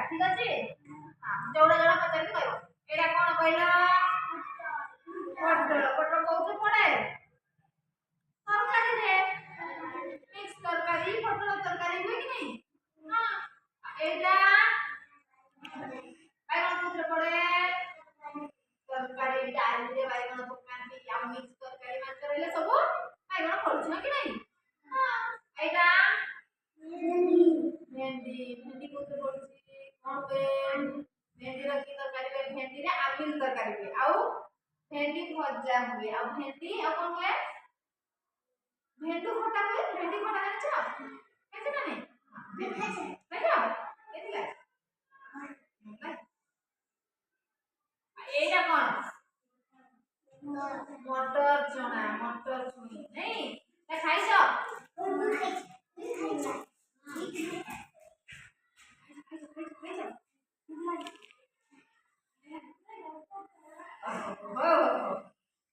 ঠিক আছে जोड़ा जोड़ा पचार के कहबो एटा कोन कहला पटल पटल कोउथे पड़े तरकारी रे मिक्स तरकारी पटल तरकारी हुए कि नहीं हां एटा बाइगण कोउथे पड़े तरकारी डाली रे बाइगण पकांती या मिक्स तरकारी मान करले सब बाइगण पड़छ कि नहीं हां एटा भेंडी भेंडी कोउथे पड़छ कोन पे भेंडी रखी तरकारी पे भेंडी रे आमिल तरकारी पे आउ भेंडी भजा हुए आ भेंडी आ कोन हुए भेंडू खटा हुए भेंडी खटा जाने छ कैसे जाने देखा देखो केतिला एटा कोन मटर चना मटर छुई नहीं ना खाई छ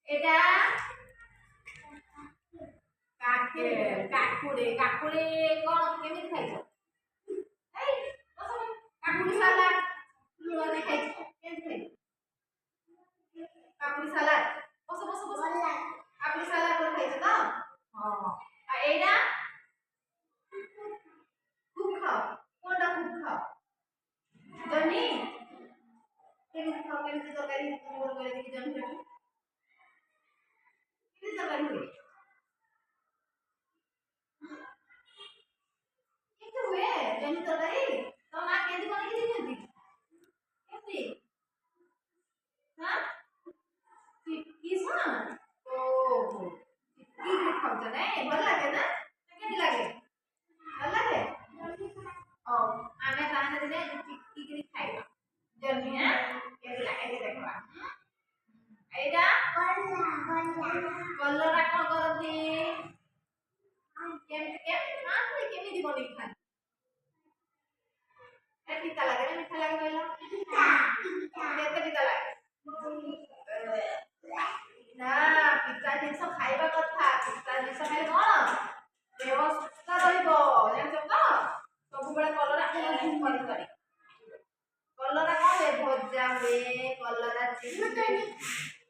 এটা কাকুড়ে কাকুড়ে কোন কেমিতি খাইছ এই বসো কাকুড়ি সালাড লুনে খাইছ কেমিতি খাইছ কাকুড়ি সালাড বসো বসো বসো কাকুড়ি সালাড করে খাইছ তো হ্যাঁ আর এইটা খুব খাও কোনটা খুব খাও জনি কেমিতি খাও কেমিতি তরকারি মোর করে দেখি জনি কেমিতি তরকারি হয় itu हुए जनी तरकारी तो मां केंदी कोन की दिखंती केंदी हां किसान ओ की खाउ त नै भल लागे ना केंदी लागे भल लागे ओ आमे ताने दिने की खाइबा जनी हां केंदी लागे देखबा एटा कलरा कोन करती केम केम आखरी केमिति बनि खान ए पिता लागे ना मिठा लागे कहला पिता केते पिता लागे ना पिता जिंस खाइबा कथा पिता जिंस खाइले कोन देह सुस्थ रहिबो जानि छ सब बेला कलरा कोन करी कलरा कोन भजा हुए कलरा चिप्स